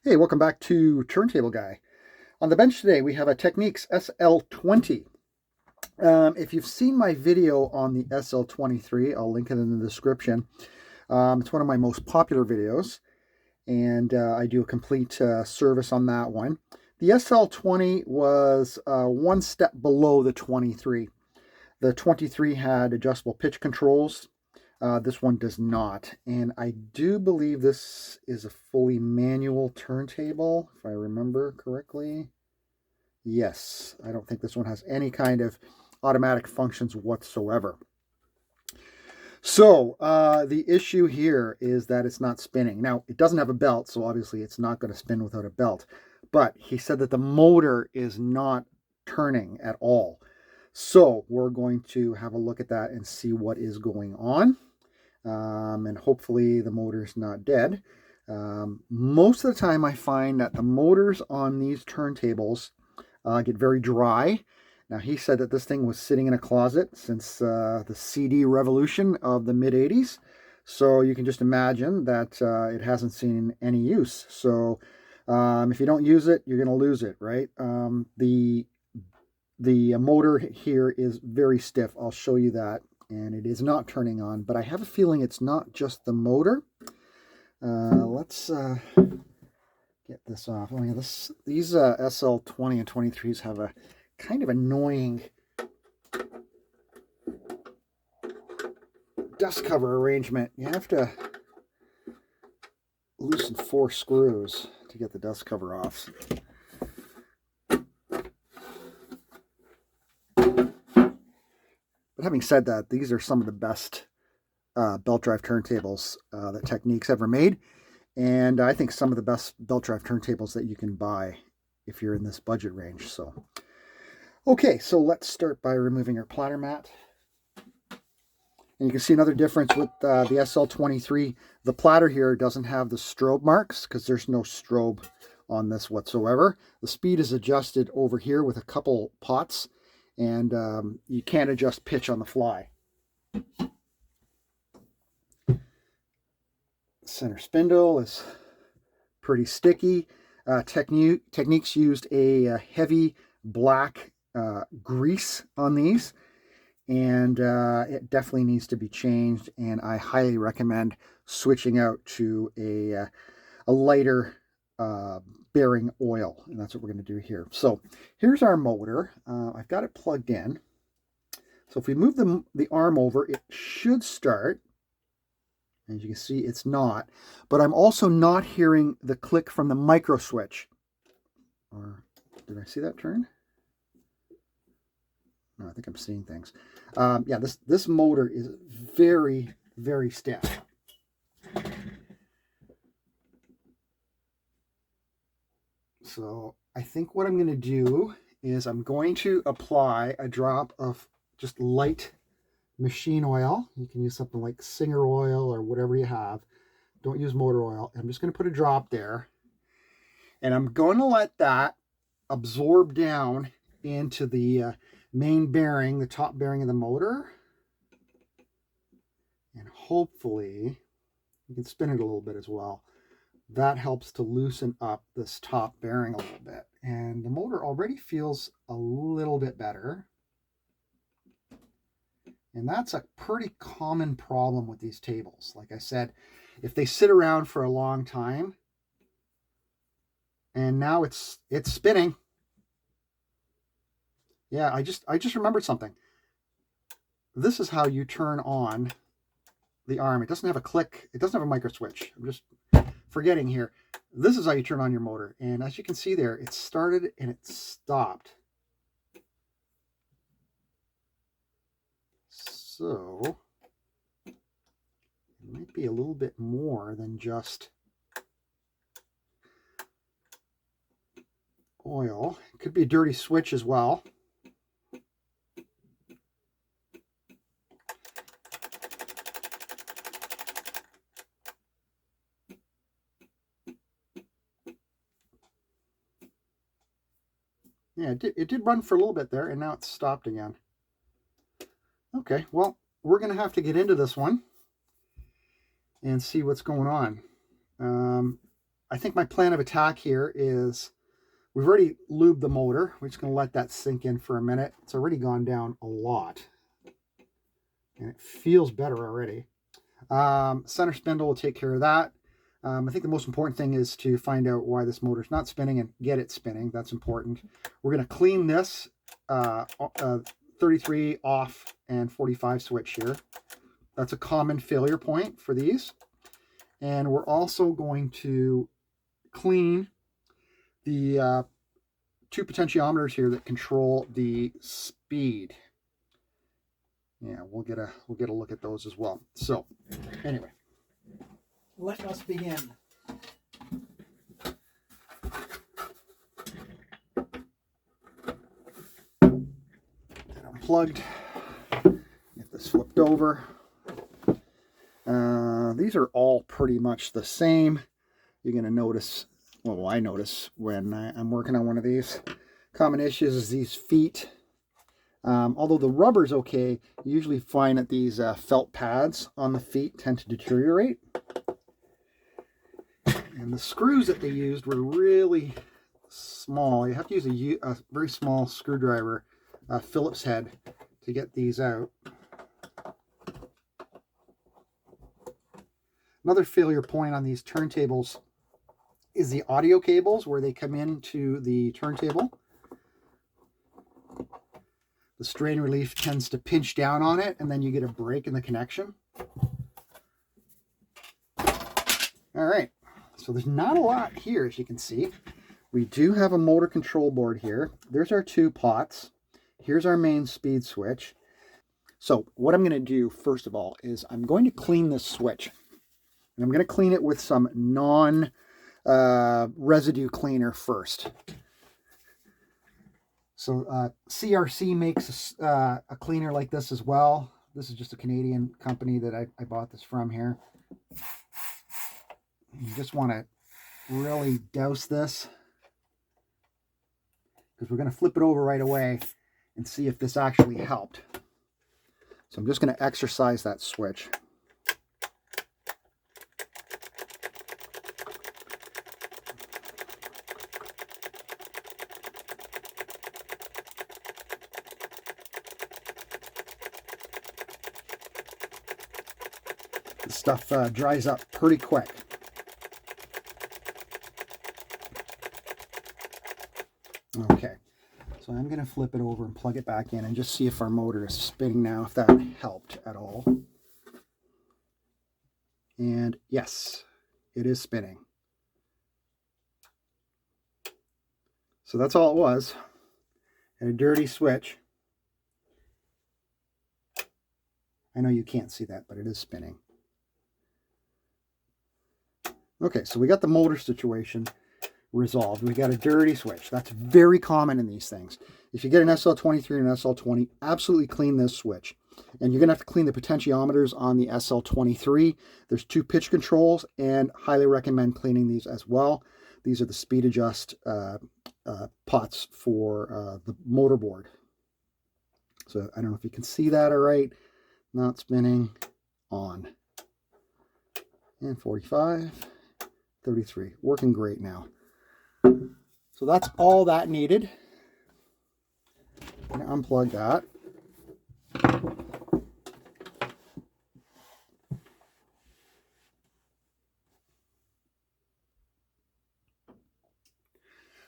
Hey, welcome back to Turntable Guy. On the bench today, we have a Technics SL-20. If you've seen my video on the SL-23, I'll link it in the description. It's one of my most popular videos, and I do a complete service on that one. The SL-20 was one step below the 23. The 23 had adjustable pitch controls. This one does not, and I do believe this is a fully manual turntable, if I remember correctly. Yes, I don't think this one has any kind of automatic functions whatsoever. So the issue here is that it's not spinning. Now, it doesn't have a belt, so obviously it's not going to spin without a belt. But he said that the motor is not turning at all. So we're going to have a look at that and see what is going on. And hopefully the motor's not dead. Most of the time I find that the motors on these turntables get very dry. Now, he said that this thing was sitting in a closet since the CD revolution of the mid-80s. So you can just imagine that it hasn't seen any use. So if you don't use it, you're going to lose it, right? The motor here is very stiff. I'll show you that. And it is not turning on, but I have a feeling it's not just the motor. Let's get this off. Oh, yeah, these SL-20 and 23s have a kind of annoying dust cover arrangement. You have to loosen 4 screws to get the dust cover off. But having said that, these are some of the best belt drive turntables that Technics ever made. And I think some of the best belt drive turntables that you can buy if you're in this budget range. So, okay, so let's start by removing our platter mat. And you can see another difference with the SL-23. The platter here doesn't have the strobe marks because there's no strobe on this whatsoever. The speed is adjusted over here with a couple pots. And you can't adjust pitch on the fly. Center spindle is pretty sticky. Technics used a heavy black grease on these, and it definitely needs to be changed, and I highly recommend switching out to a lighter bearing oil, and that's what we're going to do here. So here's our motor. I've got it plugged in. So if we move the arm over, it should start. As you can see, it's not. But I'm also not hearing the click from the micro switch. Or did I see that turn? No, I think I'm seeing things. Yeah, this motor is very, very stiff. So I think what I'm going to do is I'm going to apply a drop of just light machine oil. You can use something like Singer oil or whatever you have. Don't use motor oil. I'm just going to put a drop there. And I'm going to let that absorb down into the main bearing, the top bearing of the motor. And hopefully, you can spin it a little bit as well. That helps to loosen up this top bearing a little bit. And the motor already feels a little bit better. And that's a pretty common problem with these tables. Like I said, if they sit around for a long time, and now it's spinning. Yeah, I just remembered something. This is how you turn on the arm. It doesn't have a click. It doesn't have a micro switch. I'm just forgetting here. This is how you turn on your motor. And as you can see there, it started and it stopped. So it might be a little bit more than just oil. It could be a dirty switch as well. Yeah, it did run for a little bit there, and now it's stopped again. Okay, well, we're going to have to get into this one and see what's going on. I think my plan of attack here is we've already lubed the motor. We're just going to let that sink in for a minute. It's already gone down a lot. And it feels better already. Center spindle will take care of that. I think the most important thing is to find out why this motor is not spinning and get it spinning. That's important. We're going to clean this 33 off and 45 switch here. That's a common failure point for these. And we're also going to clean the 2 potentiometers here that control the speed. Yeah, we'll get a look at those as well. So anyway, let us begin. Get unplugged. Get this flipped over. These are all pretty much the same. You're going to notice, well, I notice when I'm working on one of these. Common issues is these feet. Although the rubber's okay, you usually find that these felt pads on the feet tend to deteriorate. And the screws that they used were really small. You have to use a very small screwdriver, Phillips head, to get these out. Another failure point on these turntables is the audio cables where they come into the turntable. The strain relief tends to pinch down on it, and then you get a break in the connection. All right, so there's not a lot here, as you can see. We do have a motor control board here. There's our 2 pots. Here's our main speed switch. So what I'm going to do, first of all, is I'm going to clean this switch. And I'm going to clean it with some non-residue cleaner first. So CRC makes a cleaner like this as well. This is just a Canadian company that I bought this from here. You just want to really douse this, because we're going to flip it over right away and see if this actually helped. So I'm just going to exercise that switch. This stuff dries up pretty quick. Okay, so I'm going to flip it over and plug it back in and just see if our motor is spinning now, if that helped at all. And yes, it is spinning. So that's all it was. And a dirty switch. I know you can't see that, but it is spinning. Okay, so we got the motor situation resolved. We got a dirty switch. That's very common in these things. If you get an SL-23 and an SL-20, absolutely clean this switch. And you're going to have to clean the potentiometers on the SL-23. There's 2 pitch controls, and highly recommend cleaning these as well. These are the speed adjust pots for the motor board. So I don't know if you can see that all right. Not spinning. On. And 45. 33. Working great now. So that's all that needed. I'm going to unplug that.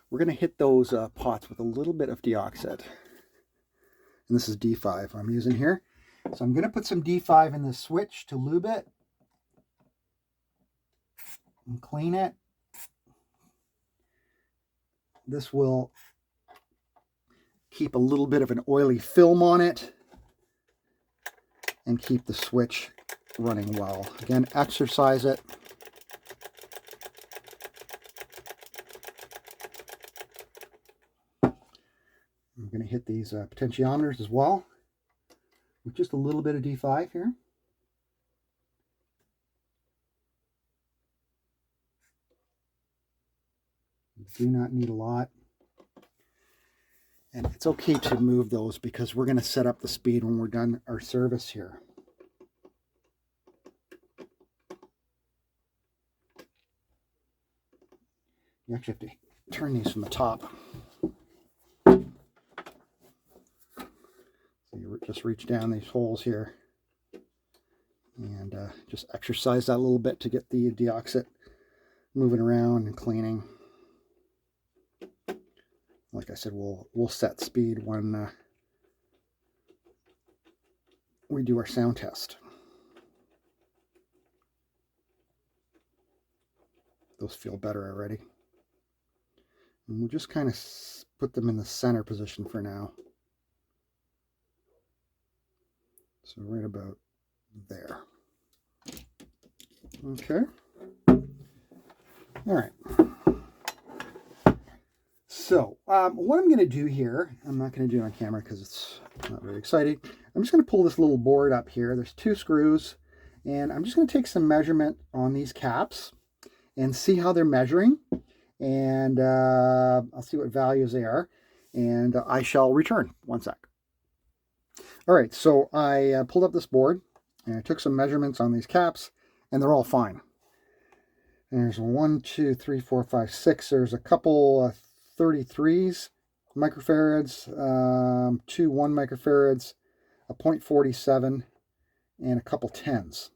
We're going to hit those pots with a little bit of deoxide. And this is D5 I'm using here. So I'm going to put some D5 in the switch to lube it. And clean it. This will keep a little bit of an oily film on it and keep the switch running well. Again, exercise it. I'm going to hit these potentiometers as well with just a little bit of D5 here. You do not need a lot. And it's okay to move those because we're going to set up the speed when we're done our service here. You actually have to turn these from the top. So you just reach down these holes here and just exercise that a little bit to get the deoxit moving around and cleaning. Like I said, we'll set speed when we do our sound test. Those feel better already. And we'll just kind of put them in the center position for now. So right about there. Okay. All right. So what I'm going to do here, I'm not going to do it on camera because it's not very exciting. I'm just going to pull this little board up here. There's 2 screws, and I'm just going to take some measurement on these caps and see how they're measuring. And I'll see what values they are, and I shall return. One sec. All right, so I pulled up this board, and I took some measurements on these caps, and they're all fine. And there's 1, 2, 3, 4, 5, 6. There's a couple 33s, microfarads, 2 1 microfarads, a 0.47, and a couple 10s.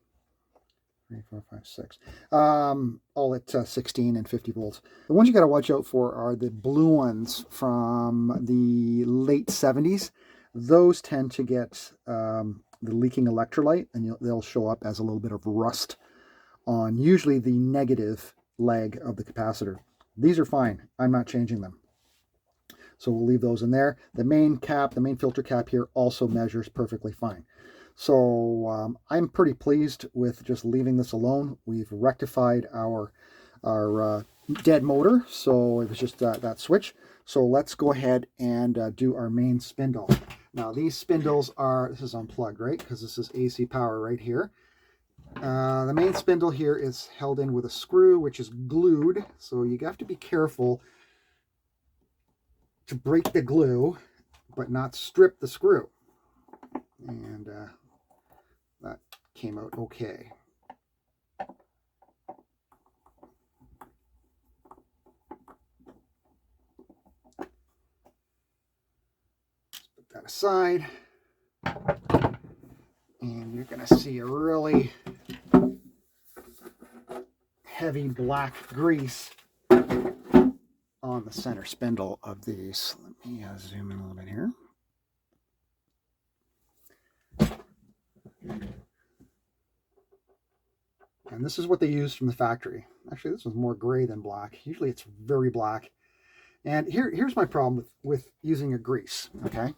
3, 4, 5, 6. All at 16 and 50 volts. The ones you got to watch out for are the blue ones from the late 70s. Those tend to get the leaking electrolyte, and they'll show up as a little bit of rust on usually the negative leg of the capacitor. These are fine. I'm not changing them. So we'll leave those in there. The main cap, the main filter cap here also measures perfectly fine. So I'm pretty pleased with just leaving this alone. We've rectified our dead motor, so it was just that switch. So let's go ahead and do our main spindle. Now these spindles are, this is unplugged, right? Because this is AC power right here. The main spindle here is held in with a screw, which is glued. So you have to be careful to break the glue, but not strip the screw. And that came out okay. Let's put that aside. And you're going to see a really heavy black grease on the center spindle of these. Let me zoom in a little bit here. And this is what they used from the factory. Actually, this was more gray than black. Usually it's very black. And here's my problem with using a grease, okay?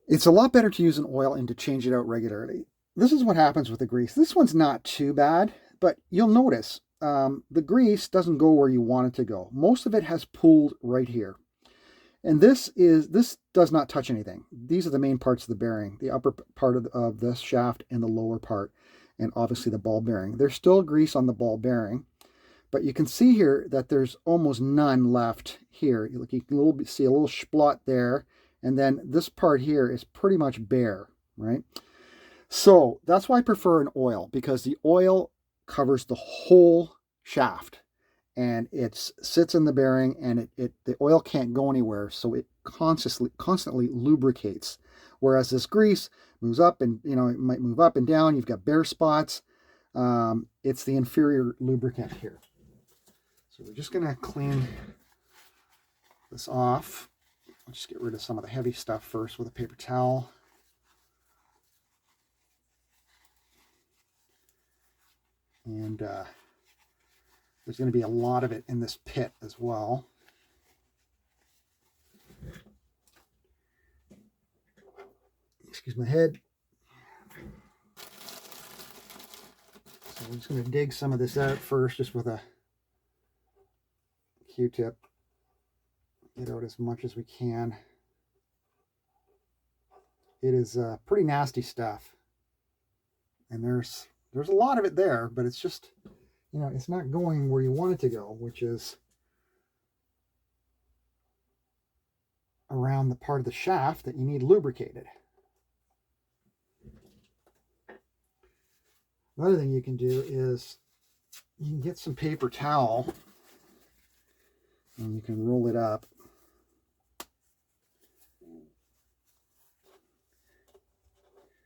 It's a lot better to use an oil and to change it out regularly. This is what happens with the grease. This one's not too bad, but you'll notice the grease doesn't go where you want it to go. Most of it has pooled right here. And this does not touch anything. These are the main parts of the bearing, the upper part of this shaft and the lower part, and obviously the ball bearing. There's still grease on the ball bearing, but you can see here that there's almost none left here. You can see a little splot there, and then this part here is pretty much bare, right? So that's why I prefer an oil, because the oil covers the whole shaft. And it sits in the bearing, and the oil can't go anywhere, so it constantly lubricates. Whereas this grease moves up, and it might move up and down. You've got bare spots. It's the inferior lubricant here. So we're just going to clean this off. I'll just get rid of some of the heavy stuff first with a paper towel. And there's going to be a lot of it in this pit as well. Excuse my head. So I'm just going to dig some of this out first, just with a Q-tip. Get out as much as we can. It is pretty nasty stuff. And there's a lot of it there, but it's just, it's not going where you want it to go, which is around the part of the shaft that you need lubricated. Another thing you can do is you can get some paper towel And you can roll it up.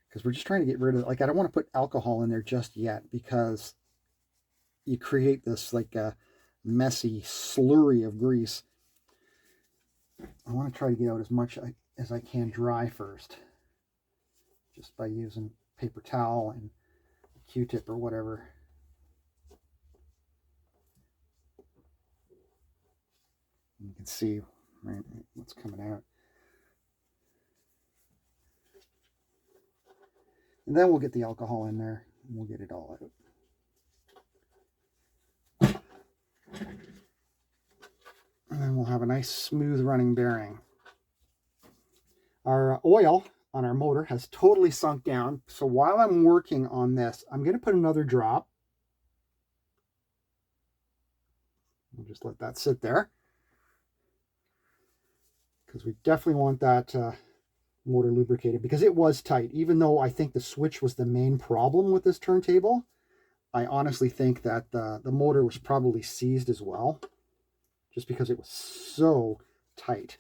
Because we're just trying to get rid of, like, I don't want to put alcohol in there just yet, because you create this like a messy slurry of grease. I want to try to get out as much as I can dry first, just by using paper towel and a Q-tip or whatever. You can see right what's coming out. And then we'll get the alcohol in there and we'll get it all out. And then we'll have a nice smooth running bearing. Our oil on our motor has totally sunk down. So while I'm working on this, I'm going to put another drop. We'll just let that sit there, because we definitely want that motor lubricated, because it was tight. Even though I think the switch was the main problem with this turntable, I honestly think that the motor was probably seized as well, just because it was so tight.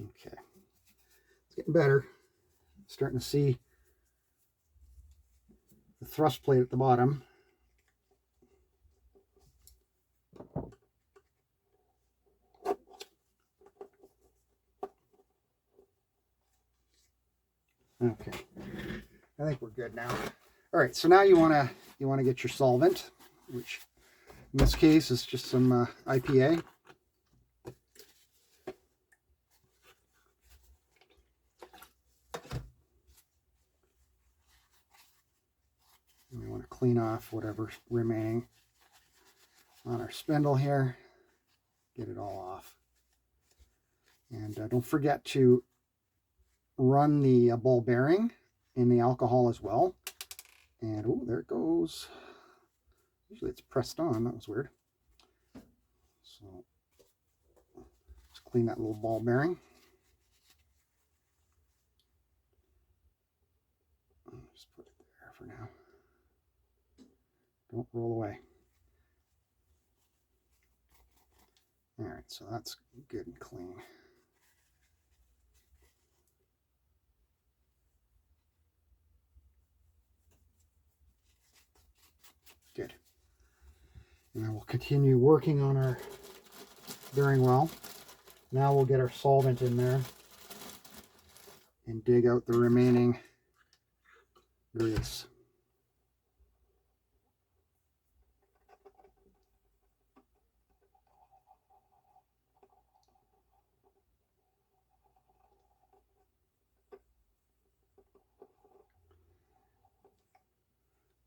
Okay, it's getting better. Starting to see the thrust plate at the bottom. Okay, I think we're good now. All right, so now you want to get your solvent, which in this case is just some IPA. And we want to clean off whatever's remaining on our spindle here. Get it all off. And don't forget to run the ball bearing in the alcohol as well. And oh, there it goes. Usually it's pressed on. That was weird. So let's clean that little ball bearing. Just put it there for now. Don't roll away. All right, so that's good and clean. Good. And then we'll continue working on our bearing well. Now we'll get our solvent in there and dig out the remaining grease.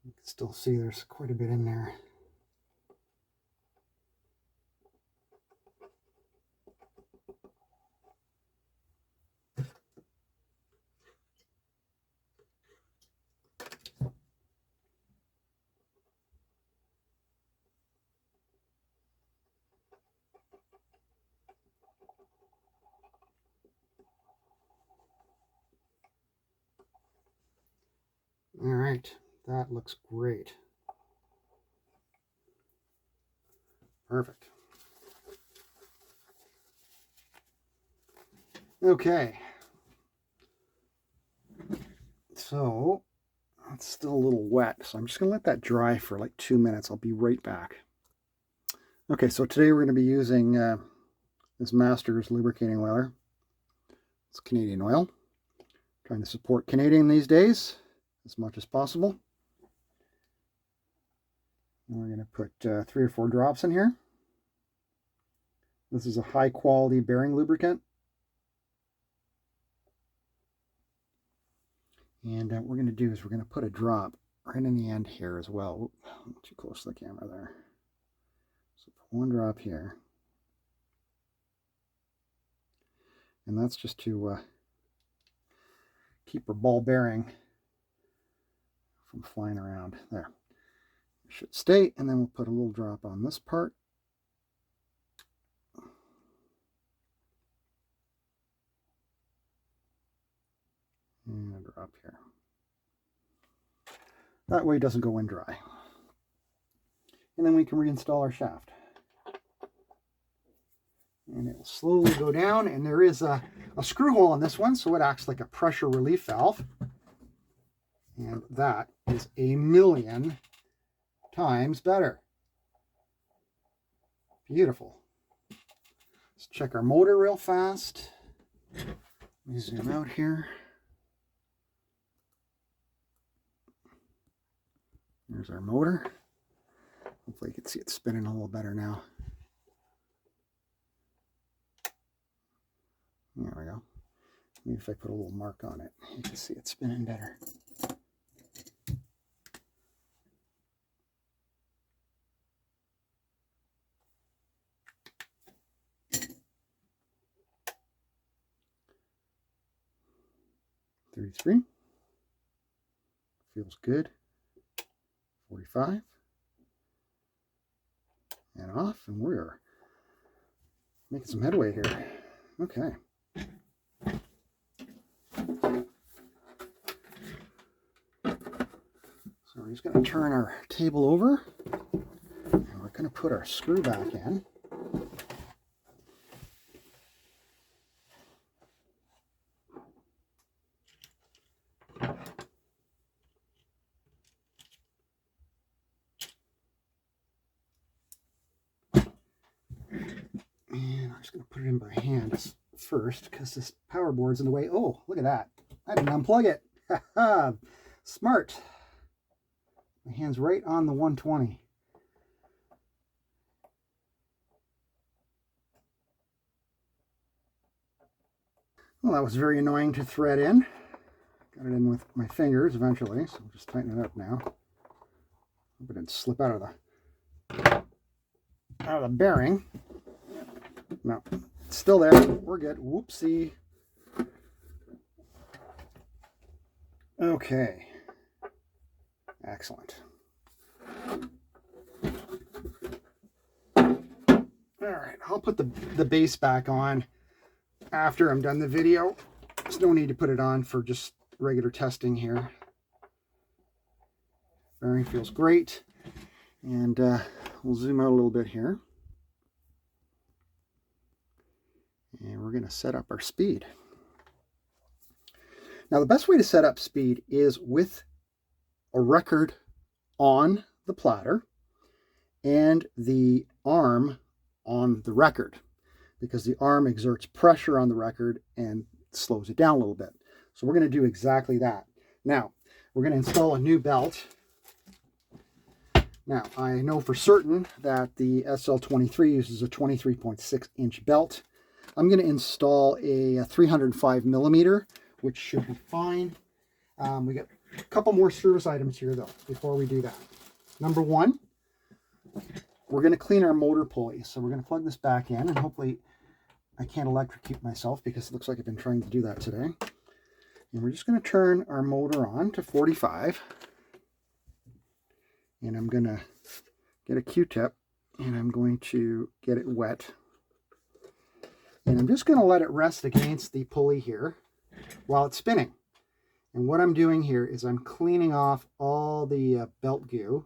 You can still see there's quite a bit in there. All right, that looks great. Perfect. Okay. So it's still a little wet, so I'm just going to let that dry for like 2 minutes. I'll be right back. Okay, so today we're going to be using this Masters lubricating oiler. It's Canadian oil. Trying to support Canadian these days as much as possible. And we're going to put 3 or 4 drops in here. This is a high quality bearing lubricant. And what we're going to do is we're going to put a drop right in the end here as well. Oop, too close to the camera there. So put 1 drop here. And that's just to keep our ball bearing from flying around. There. It should stay, and then we'll put a little drop on this part. And a drop here. That way it doesn't go in dry. And then we can reinstall our shaft. And it will slowly go down, and there is a screw hole in this one, so it acts like a pressure relief valve. And that is a million times better. Beautiful. Let's check our motor real fast. Let me zoom out here. There's our motor. Hopefully you can see it spinning a little better now. There we go. Maybe if I put a little mark on it, you can see it spinning better. $33. Feels good. 45. And off, and we're making some headway here. Okay. So we're just going to turn our table over, and we're going to put our screw back in. And I'm just going to put it in by hand first because this power board's in the way. Oh, look at that. I didn't unplug it. Ha! Smart. My hand's right on the 120. Well, that was very annoying to thread in. Got it in with my fingers eventually, so I'll just tighten it up now. Hope it didn't slip out of the bearing. No, it's still there. We're good. Whoopsie. Okay. Excellent. All right, I'll put the base back on after I'm done the video. There's no need to put it on for just regular testing here. Bearing feels great. And we'll zoom out a little bit here. And we're going to set up our speed. Now, the best way to set up speed is with a record on the platter and the arm on the record, because the arm exerts pressure on the record and slows it down a little bit. So we're going to do exactly that. Now, we're going to install a new belt. Now, I know for certain that the SL-23 uses a 23.6-inch belt. I'm going to install a 305 millimeter, which should be fine. We got a couple more service items here, though, before we do that. Number one, we're going to clean our motor pulley. So we're going to plug this back in, and hopefully I can't electrocute myself because it looks like I've been trying to do that today. And we're just going to turn our motor on to 45. And I'm going to get a Q-tip, and I'm going to get it wet. And I'm just going to let it rest against the pulley here while it's spinning. And what I'm doing here is I'm cleaning off all the belt goo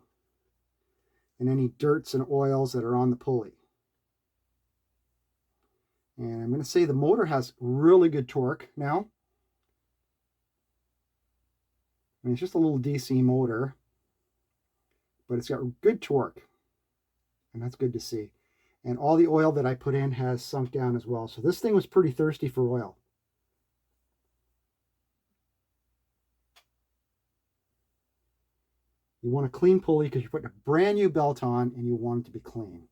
and any dirts and oils that are on the pulley. And I'm going to say the motor has really good torque now. I mean, it's just a little DC motor, but it's got good torque, and that's good to see. And all the oil that I put in has sunk down as well. So this thing was pretty thirsty for oil. You want a clean pulley because you're putting a brand new belt on and you want it to be clean.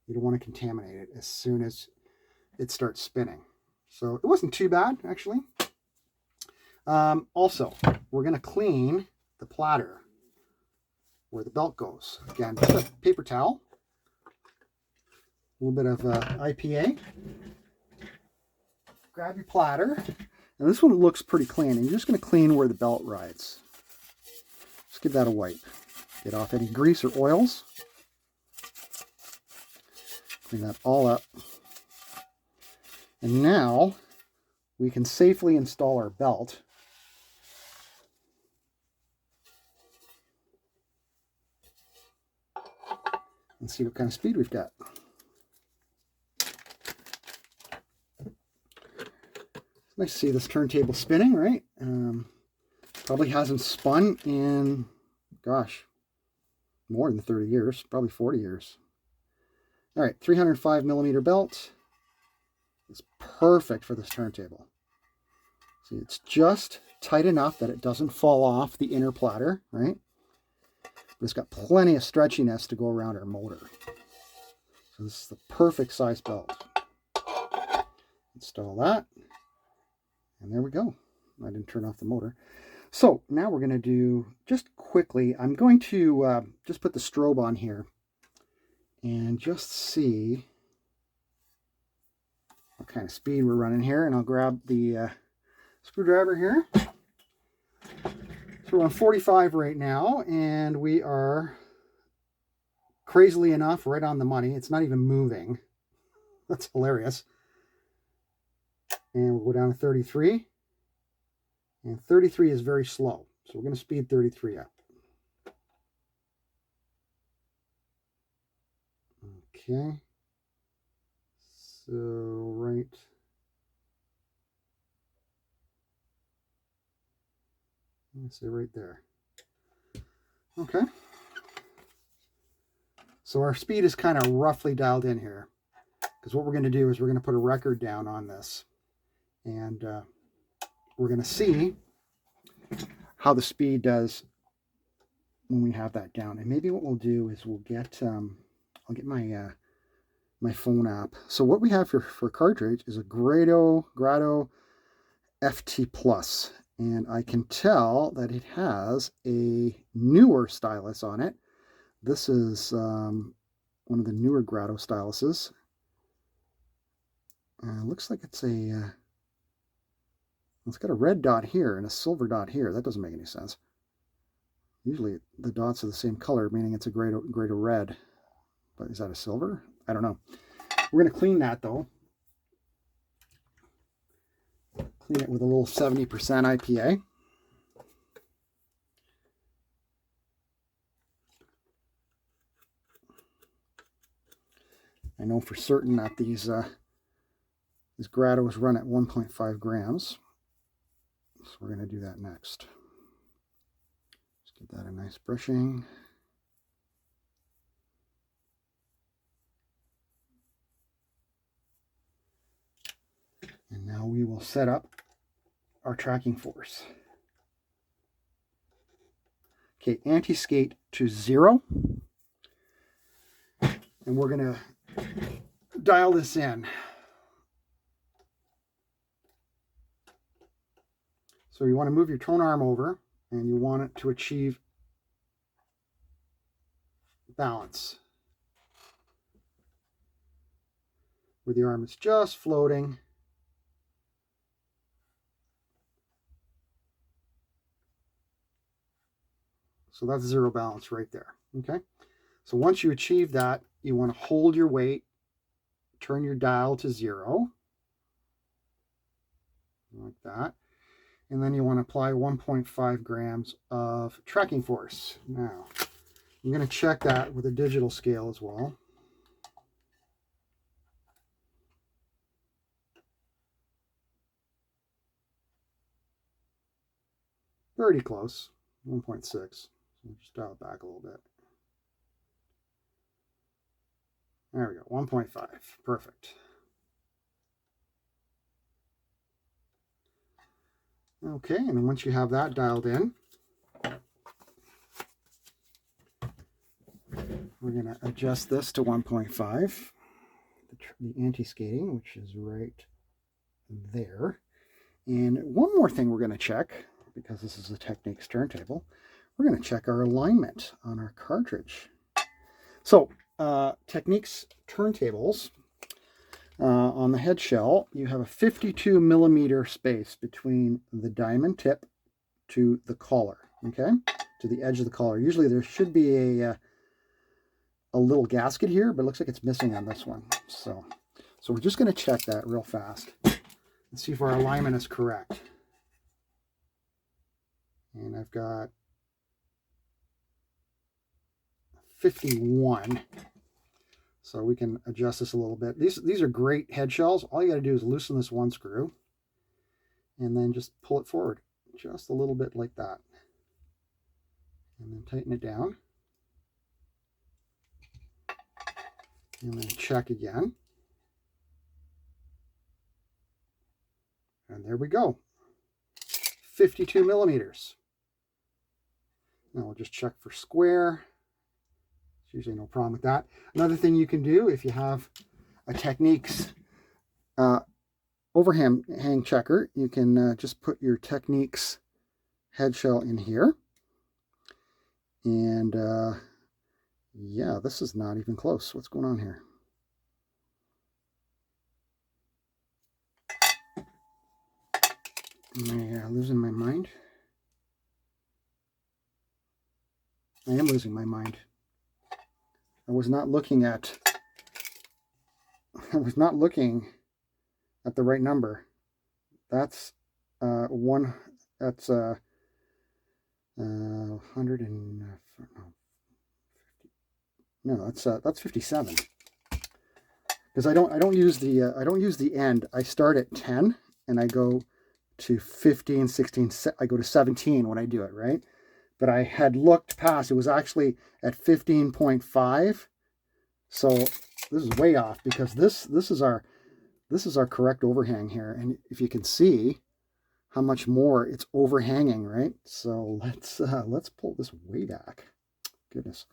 You don't want to contaminate it as soon as it starts spinning. So it wasn't too bad, actually. Also, we're going to clean the platter where the belt goes. Again, just a paper towel. A little bit of IPA. Grab your platter. And this one looks pretty clean. And you're just going to clean where the belt rides. Just give that a wipe. Get off any grease or oils. Clean that all up. And now we can safely install our belt. And see what kind of speed we've got. It's nice to see this turntable spinning, right? Probably hasn't spun in, gosh, more than 30 years, probably 40 years. All right, 305 millimeter belt is perfect for this turntable. See, it's just tight enough that it doesn't fall off the inner platter, right? But it's got plenty of stretchiness to go around our motor. So this is the perfect size belt. Install that. And there we go. I didn't turn off the motor. So now we're going to do, just quickly, I'm going to just put the strobe on here and just see what kind of speed we're running here. And I'll grab the screwdriver here. So we're on 45 right now, and we are, crazily enough, right on the money. It's not even moving. That's hilarious. And we'll go down to 33. And 33 is very slow. So we're going to speed 33 up. Okay. So right. Let's say right there. Okay. So our speed is kind of roughly dialed in here, because what we're going to do is we're going to put a record down on this, and we're going to see how the speed does when we have that down. And maybe what we'll do is we'll get I'll get my my phone app. So what we have for Cartridge is a Grado FT Plus. And I can tell that it has a newer stylus on it. This is one of the newer Grado styluses. Looks like it's a, it's got a red dot here and a silver dot here. That doesn't make any sense. Usually the dots are the same color, meaning it's a Grado red. But is that a silver? I don't know. We're going to clean that though. Clean it with a little 70% IPA. I know for certain that these Grados run at 1.5 grams. So we're going to do that next. Just give that a nice brushing. And now we will set up our tracking force. Okay, anti-skate to 0. And we're going to dial this in. So you want to move your tone arm over, and you want it to achieve balance, where the arm is just floating. So that's 0 balance right there. Okay. So once you achieve that, you want to hold your weight, turn your dial to 0, like that. And then you want to apply 1.5 grams of tracking force. Now, I'm going to check that with a digital scale as well. Pretty close, 1.6. So just dial it back a little bit. There we go, 1.5, perfect. Okay, and then once you have that dialed in, we're going to adjust this to 1.5, the anti-skating, which is right there. And one more thing we're going to check, because this is a Technics turntable, we're going to check our alignment on our cartridge. So, Technics turntables, on the head shell, you have a 52 millimeter space between the diamond tip to the collar, okay? To the edge of the collar. Usually there should be a little gasket here, but it looks like it's missing on this one. So we're just going to check that real fast. Let's see if our alignment is correct. And I've got 51. So we can adjust this a little bit. These are great head shells. All you got to do is loosen this one screw and then just pull it forward just a little bit like that. And then tighten it down. And then check again. And there we go. 52 millimeters. Now we'll just check for square. There's usually no problem with that. Another thing you can do if you have a Technics overhang checker, you can just put your Technics head shell in here. And yeah, this is not even close. What's going on here? Am I losing my mind? I am losing my mind. I was not looking at the right number. That's 100 and no, that's 57. Because I don't use the end. I start at 10 and I go to 15, 16, I go to 17 when I do it, right? But I had looked past, it was actually at 15.5. So this is way off because this is our correct overhang here. And if you can see how much more it's overhanging, right? So let's pull this way back. Goodness.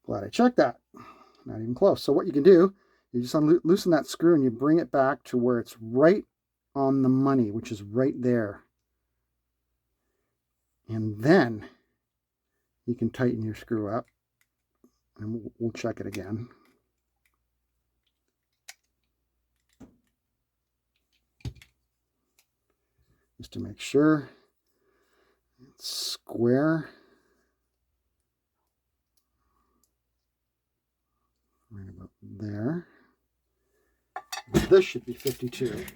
Glad I checked that. Not even close. So what you can do, you just loosen that screw and you bring it back to where it's right on the money, which is right there. And then you can tighten your screw up and we'll check it again. Just to make sure it's square. Right about there. This should be 52.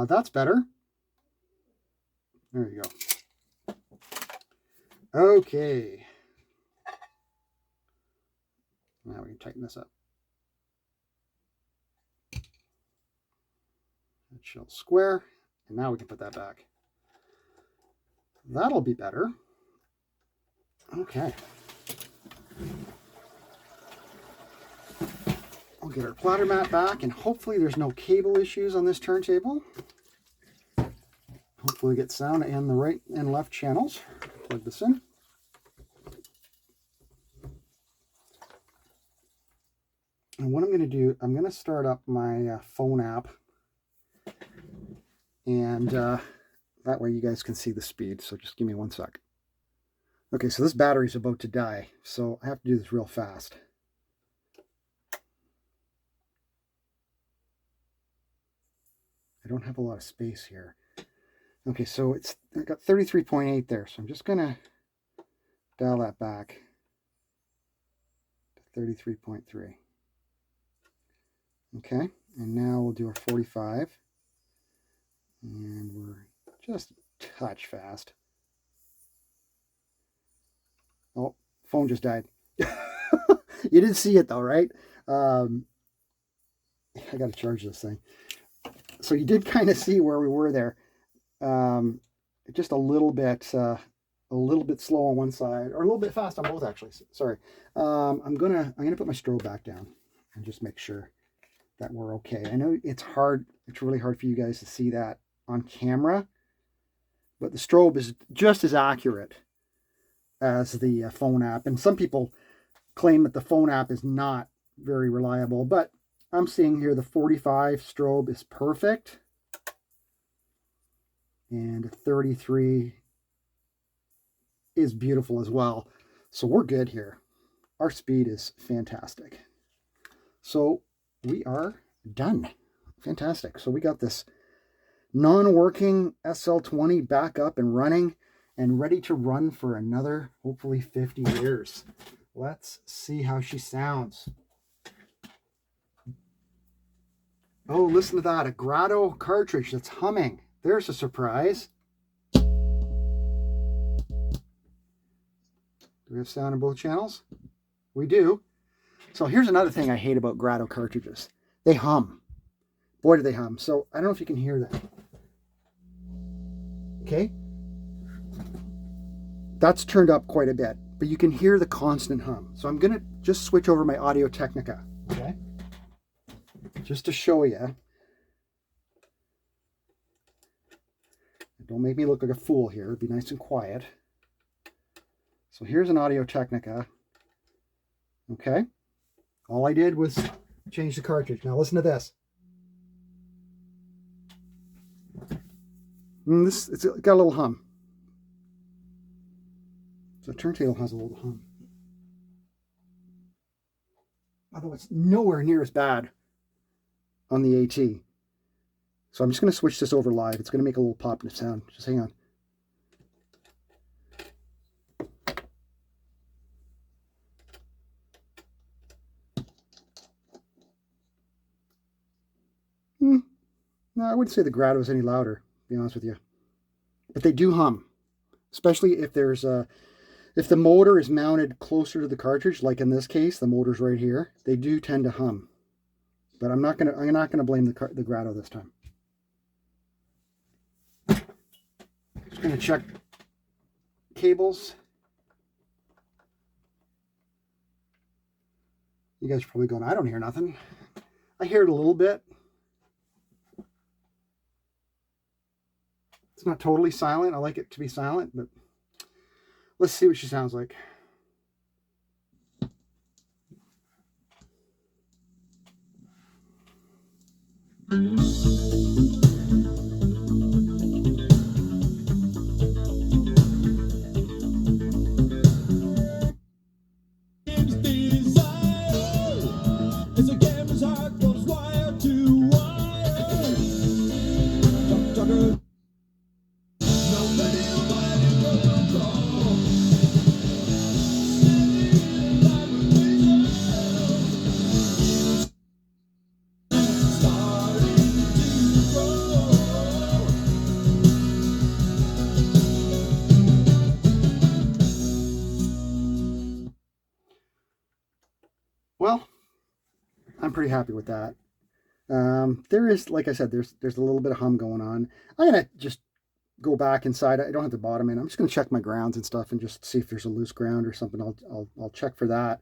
That's better. There you go. Okay. Now we can tighten this up. That shell square. And now we can put that back. That'll be better. Okay. We'll get our platter mat back, and hopefully there's no cable issues on this turntable. Hopefully we get sound in the right and left channels. Plug this in. And what I'm going to do, I'm going to start up my phone app, and that way you guys can see the speed. So just give me 1 sec. Okay, so this battery's about to die, so I have to do this real fast. I don't have a lot of space here. Okay, so I got 33.8 there, so I'm just gonna dial that back to 33.3. Okay, and now we'll do our 45, and we're just a touch fast. Oh, phone just died. You didn't see it though, right? I got to charge this thing. So you did kind of see where we were there. Just a little bit slow on one side, or a little bit fast on both, actually. Sorry. I'm gonna put my strobe back down and just make sure that we're okay. I know it's hard. It's really hard for you guys to see that on camera, but the strobe is just as accurate as the phone app. And some people claim that the phone app is not very reliable, but I'm seeing here the 45 strobe is perfect. And 33 is beautiful as well. So we're good here. Our speed is fantastic. So we are done. Fantastic. So we got this non-working SL-20 back up and running and ready to run for another, hopefully 50 years. Let's see how she sounds. Oh, listen to that, a Grado cartridge that's humming. There's a surprise. Do we have sound in both channels? We do. So here's another thing I hate about Grado cartridges. They hum. Boy, do they hum. So I don't know if you can hear that. Okay. That's turned up quite a bit, but you can hear the constant hum. So I'm going to just switch over my Audio Technica. Okay. Just to show you. Don't make me look like a fool here. Be nice and quiet. So here's an Audio Technica. Okay. All I did was change the cartridge. Now listen to this. It's got a little hum. So the turntable has a little hum. Although it's nowhere near as bad on the AT. So I'm just going to switch this over live. It's going to make a little pop sound. Just hang on. No, I wouldn't say the Grado is any louder, to be honest with you. But they do hum, especially if there's if the motor is mounted closer to the cartridge, like in this case, the motor's right here. They do tend to hum. But I'm not gonna blame the Grado this time. Just gonna check cables. You guys are probably going, I don't hear nothing. I hear it a little bit. It's not totally silent. I like it to be silent, but let's see what she sounds like. Well, I'm pretty happy with that. There is, like I said, there's a little bit of hum going on. I'm gonna just go back inside. I don't have the bottom in. I'm just gonna check my grounds and stuff and just see if there's a loose ground or something. I'll check for that.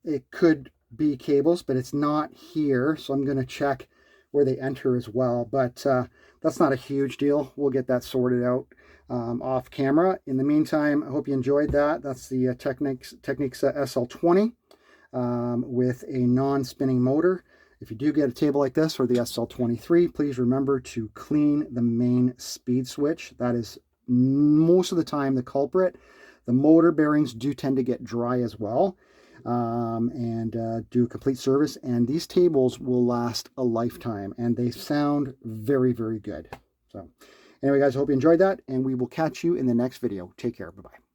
It could be cables, but it's not here, so I'm gonna check where they enter as well. But that's not a huge deal. We'll get that sorted out off camera. In the meantime, I hope you enjoyed that. That's the Technics SL-20 with a non-spinning motor. If you do get a table like this or the SL-23, please remember to clean the main speed switch. That is most of the time the culprit. The motor bearings do tend to get dry as well, and do a complete service. And these tables will last a lifetime, and they sound very, very good. So anyway, guys, I hope you enjoyed that, and we will catch you in the next video. Take care. Bye-bye.